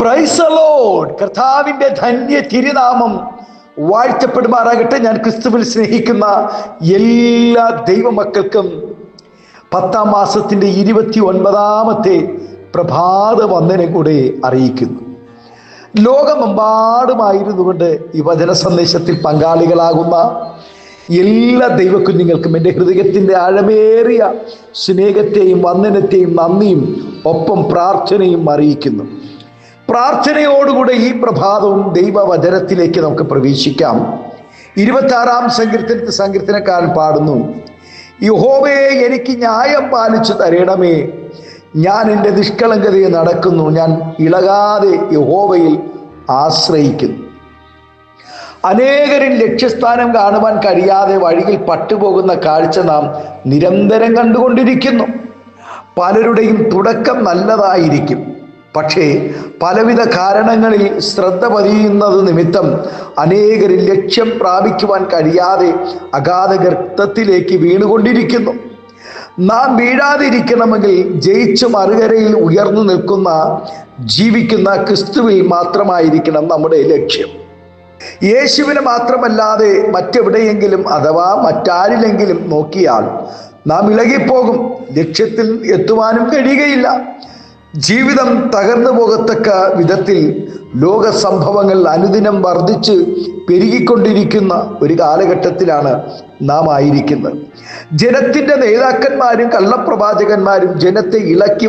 Praise the Lord. കർത്താവിന്റെ ധന്യ തിരുനാമം വാഴ്ത്തപ്പെടുമാറാകട്ടെ. ഞാൻ ക്രിസ്തുവിൽ സ്നേഹിക്കുന്ന എല്ലാ ദൈവമക്കൾക്കും 10ാം മാസത്തിന്റെ 29ാമത്തെ പ്രഭാത വന്ദനം കൂടെ അറിയിക്കുന്നു. ലോകമെമ്പാടുമായിരുന്നു കൊണ്ട് ഈ വചന സന്ദേശത്തിൽ പങ്കാളികളാകുന്ന എല്ലാ ദൈവകുഞ്ഞുങ്ങൾക്കും എൻ്റെ ഹൃദയത്തിൻ്റെ ആഴമേറിയ സ്നേഹത്തെയും വന്ദനത്തെയും നന്ദിയും ഒപ്പം പ്രാർത്ഥനയും അറിയിക്കുന്നു. പ്രാർത്ഥനയോടുകൂടെ ഈ പ്രഭാതവും ദൈവവചനത്തിലേക്ക് നമുക്ക് പ്രവേശിക്കാം. 26ാം സങ്കീർത്തനക്കാരൻ പാടുന്നു, യഹോവയെ എനിക്ക് ന്യായം പാലിച്ചു തരണമേ, ഞാൻ എൻ്റെ നിഷ്കളങ്കതയെ നടക്കുന്നു, ഞാൻ ഇളകാതെ യഹോവയിൽ ആശ്രയിക്കുന്നു. അനേകരിൽ ലക്ഷ്യസ്ഥാനം കാണുവാൻ കഴിയാതെ വഴിയിൽ പട്ടുപോകുന്ന കാഴ്ച നാം നിരന്തരം കണ്ടുകൊണ്ടിരിക്കുന്നു. പലരുടെയും തുടക്കം നല്ലതായിരിക്കും, പക്ഷേ പലവിധ കാരണങ്ങളിൽ ശ്രദ്ധ പതിയുന്നത് നിമിത്തം അനേകരിൽ ലക്ഷ്യം പ്രാപിക്കുവാൻ കഴിയാതെ അഗാധ ഗർത്തത്തിലേക്ക് വീണുകൊണ്ടിരിക്കുന്നു. നാം വീഴാതിരിക്കണമെങ്കിൽ ജയിച്ച് മറുകരയിൽ ഉയർന്നു നിൽക്കുന്ന ജീവിക്കുന്ന ക്രിസ്തുവിൽ മാത്രമായിരിക്കണം നമ്മുടെ ലക്ഷ്യം. യേശുവിനെ മാത്രമല്ലാതെ മറ്റെവിടെയെങ്കിലും അഥവാ മറ്റാരിലെങ്കിലും നോക്കിയാൽ നാം ഇളകിപ്പോകും, ലക്ഷ്യത്തിൽ എത്തുവാനും കഴിയുകയില്ല. ജീവിതം തകർന്നു പോകത്തക്ക വിധത്തിൽ ലോക സംഭവങ്ങൾ അനുദിനം വർദ്ധിച്ച് പെരുകിക്കൊണ്ടിരിക്കുന്ന ഒരു കാലഘട്ടത്തിലാണ് നാം ആയിരിക്കുന്നത്. ജനത്തിൻ്റെ നേതാക്കന്മാരും കള്ളപ്രവാചകന്മാരും ജനത്തെ ഇളക്കി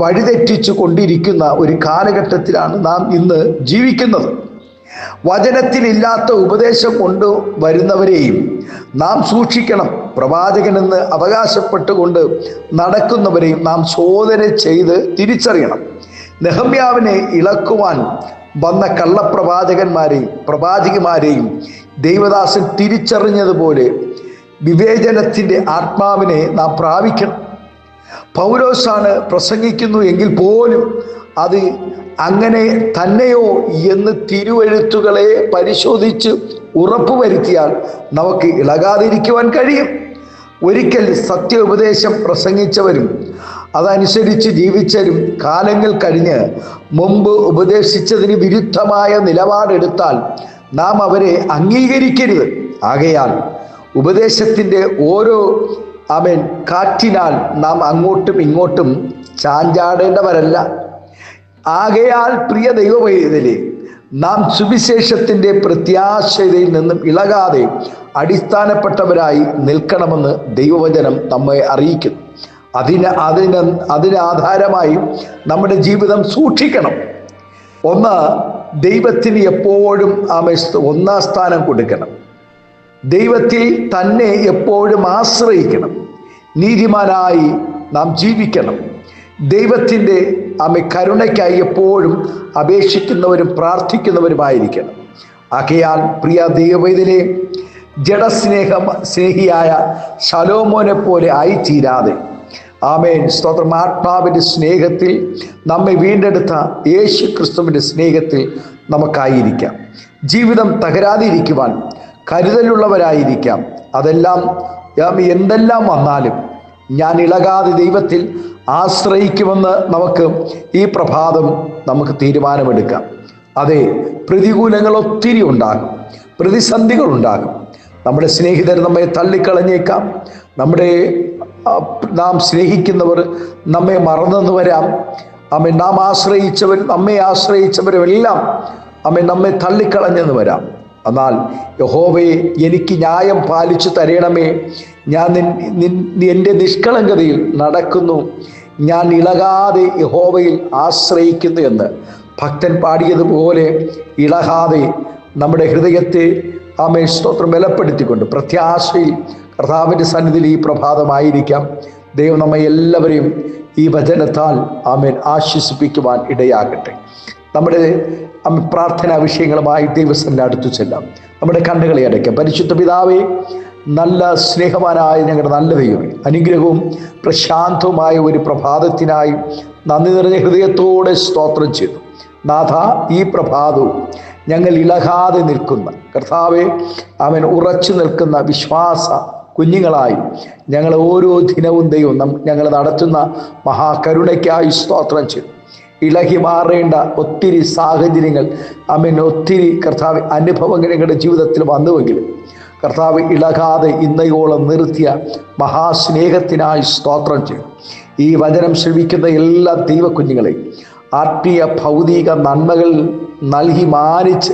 വഴിതെറ്റിച്ചു കൊണ്ടിരിക്കുന്ന ഒരു കാലഘട്ടത്തിലാണ് നാം ഇന്ന് ജീവിക്കുന്നത്. വചനത്തിലില്ലാത്ത ഉപദേശം കൊണ്ട് വരുന്നവരെയും നാം സൂക്ഷിക്കണം. പ്രവാചകനെന്ന് അവകാശപ്പെട്ടുകൊണ്ട് നടക്കുന്നവരെയും നാം ശോധന ചെയ്ത് തിരിച്ചറിയണം. നെഹമ്യാവിനെ ഇളക്കുവാൻ വന്ന കള്ളപ്രവാചകന്മാരെയും പ്രവാചകിമാരെയും ദൈവദാസൻ തിരിച്ചറിഞ്ഞതുപോലെ വിവേചനത്തിൻ്റെ ആത്മാവിനെ നാം പ്രാപിക്കണം. പൗലോസാണ് പ്രസംഗിക്കുന്നു എങ്കിൽ പോലും അത് അങ്ങനെ തന്നെയോ എന്ന് തിരുവെഴുത്തുകളെ പരിശോധിച്ച് ഉറപ്പുവരുത്തിയാൽ നമുക്ക് ഇളകാതിരിക്കുവാൻ കഴിയും. ഒരിക്കൽ സത്യ ഉപദേശം പ്രസംഗിച്ചവരും അതനുസരിച്ച് ജീവിച്ചവരും കാലങ്ങൾ കഴിഞ്ഞ് മുമ്പ് ഉപദേശിച്ചതിന് വിരുദ്ധമായ നിലപാടെടുത്താൽ നാം അവരെ അംഗീകരിക്കരുത്. ആകയാൽ ഉപദേശത്തിൻ്റെ ഓരോ കാറ്റിനാൽ നാം അങ്ങോട്ടും ഇങ്ങോട്ടും ചാഞ്ചാടേണ്ടവരല്ല. ആകയാൽ പ്രിയ ദൈവവൈദ്യരെ, നാം സുവിശേഷത്തിൻ്റെ പ്രത്യാശയിൽ നിന്നും ഇളകാതെ അടിസ്ഥാനപ്പെട്ടവരായി നിൽക്കണമെന്ന് ദൈവവചനം നമ്മെ അറിയിക്കുന്നു. അതിന് ആധാരമായി നമ്മുടെ ജീവിതം സൂക്ഷിക്കണം. ഒന്ന്, ദൈവത്തിന് എപ്പോഴും 1ാം സ്ഥാനം കൊടുക്കണം. ദൈവത്തിൽ തന്നെ എപ്പോഴും ആശ്രയിക്കണം. നീതിമാനായി നാം ജീവിക്കണം. ദൈവത്തിൻ്റെ കരുണയ്ക്കായി എപ്പോഴും അപേക്ഷിക്കുന്നവരും പ്രാർത്ഥിക്കുന്നവരുമായിരിക്കണം. ആകയാൽ പ്രിയ ദൈവവൈദ്യരെ, സ്നേഹിയായ ശലോമോനെ പോലെ ആയിത്തീരാതെ സ്തോത്രം, ആത്മാവിൻ്റെ സ്നേഹത്തിൽ നമ്മെ വീണ്ടെടുത്ത യേശു ക്രിസ്തുവിൻ്റെ സ്നേഹത്തിൽ നമുക്കായിരിക്കാം. ജീവിതം തകരാതിരിക്കുവാൻ കരുതലുള്ളവരായിരിക്കാം. അതെല്ലാം എന്തെല്ലാം വന്നാലും ഞാൻ ഇളകാതെ ദൈവത്തിൽ ആശ്രയിക്കുമെന്ന് നമുക്ക് ഈ പ്രഭാതം നമുക്ക് തീരുമാനമെടുക്കാം. അതെ, പ്രതികൂലങ്ങൾ ഒത്തിരി ഉണ്ടാകും, പ്രതിസന്ധികൾ ഉണ്ടാകും. നമ്മുടെ സ്നേഹിതർ നമ്മെ തള്ളിക്കളഞ്ഞേക്കാം. നാം സ്നേഹിക്കുന്നവർ നമ്മെ മറന്നെന്ന് വരാം. നാം നമ്മെ ആശ്രയിച്ചവരെല്ലാം നമ്മെ തള്ളിക്കളഞ്ഞെന്ന് വരാം. എന്നാൽ യഹോവയെ എനിക്ക് ന്യായം പാലിച്ചു തരണമേ, ഞാൻ എൻ്റെ നിഷ്കളങ്കതയിൽ നടക്കുന്നു, ഞാൻ ഇളകാതെ യഹോവയിൽ ആശ്രയിക്കുന്നു എന്ന് ഭക്തൻ പാടിയതുപോലെ ഇളകാതെ നമ്മുടെ ഹൃദയത്തെ സ്തോത്രം ബലപ്പെടുത്തിക്കൊണ്ട് പ്രത്യാശയിൽ കർത്താവിൻ്റെ സന്നിധിയിൽ ഈ പ്രഭാതമായിരിക്കാം. ദൈവം നമ്മെ എല്ലാവരെയും ഈ വചനത്താൽ ആശ്വസിപ്പിക്കുവാൻ ഇടയാകട്ടെ. നമ്മുടെ പ്രാർത്ഥനാ വിഷയങ്ങളുമായി ദൈവസന്നിധിയിൽ അടുത്തു ചെല്ലാം. നമ്മുടെ കണ്ണുകളെ അടയ്ക്കാം. പരിശുദ്ധ പിതാവേ, നല്ല സ്നേഹവാനായ ഞങ്ങളുടെ നല്ല ദൈവമേ, അനുഗ്രഹവും പ്രശാന്തവുമായ ഒരു പ്രഭാതത്തിനായി നന്ദി നിറഞ്ഞ ഹൃദയത്തോടെ സ്തോത്രം ചെയ്തു. നാഥ, ഈ പ്രഭാതവും ഞങ്ങൾ ഇളകാതെ നിൽക്കുന്ന കർത്താവെ, ഉറച്ചു നിൽക്കുന്ന വിശ്വാസ കുഞ്ഞുങ്ങളായി ഞങ്ങൾ ഓരോ ദിനവും ദൈവം ഞങ്ങൾ നടത്തുന്ന മഹാകരുണയ്ക്കായി സ്തോത്രം ചെയ്തു. ഇളകി മാറേണ്ട ഒത്തിരി സാഹചര്യങ്ങൾ ഒത്തിരി കർത്താവ് അനുഭവങ്ങൾ നിങ്ങളുടെ ജീവിതത്തിൽ വന്നുവെങ്കിലും കർത്താവ് ഇളകാതെ ഇന്നയോളം നിർത്തിയ മഹാസ്നേഹത്തിനായി സ്തോത്രം ചെയ്യും. ഈ വചനം ശ്രവിക്കുന്ന എല്ലാ ദൈവകുഞ്ഞുങ്ങളെയും ആത്മീയ ഭൗതിക നന്മകൾ നൽകി മാനിച്ച്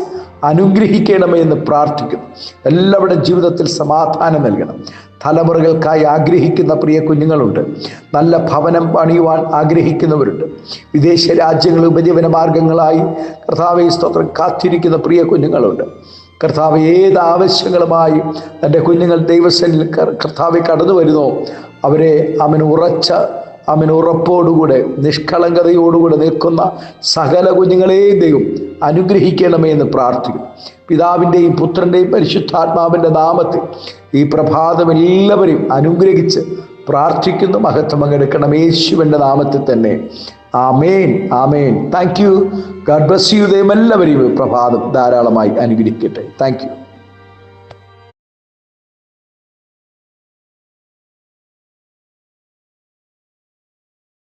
അനുഗ്രഹിക്കണമേ എന്ന് പ്രാർത്ഥിക്കുന്നു. എല്ലാവരുടെ ജീവിതത്തിൽ സമാധാനം നൽകണം. തലമുറകൾക്കായി ആഗ്രഹിക്കുന്ന പ്രിയ കുഞ്ഞുങ്ങളുണ്ട്. നല്ല ഭവനം പണിയുവാൻ ആഗ്രഹിക്കുന്നവരുണ്ട്. വിദേശ രാജ്യങ്ങൾ ഉപജീവന മാർഗങ്ങളായി കർത്താവേ സ്തോത്രം കാത്തിരിക്കുന്ന പ്രിയ കുഞ്ഞുങ്ങളുണ്ട്. കർത്താവ് ഏത് ആവശ്യങ്ങളുമായി തൻ്റെ കുഞ്ഞുങ്ങൾ ദൈവസന്നിധിയിൽ കർത്താവെ കടന്നു വരുന്നോ അവരെ ഉറപ്പോടുകൂടെ നിഷ്കളങ്കതയോടുകൂടെ നിൽക്കുന്ന സകല കുഞ്ഞുങ്ങളെയും ദൈവം അനുഗ്രഹിക്കണമേ എന്ന് പ്രാർത്ഥിക്കും. പിതാവിൻ്റെയും പുത്രൻ്റെയും പരിശുദ്ധാത്മാവിൻ്റെ നാമത്തിൽ ഈ പ്രഭാതം എല്ലാവരെയും അനുഗ്രഹിച്ച് പ്രാർത്ഥിക്കുന്നു. മഹത്വം പങ്കെടുക്കണം യേശുവിൻ്റെ നാമത്തിൽ തന്നെ. ആമേൻ, ആമേൻ. Thank you. God bless you. ദൈവം എല്ലാവരെയും പ്രഭാതം ധാരാളമായി അനുഗ്രഹിക്കട്ടെ. Thank U.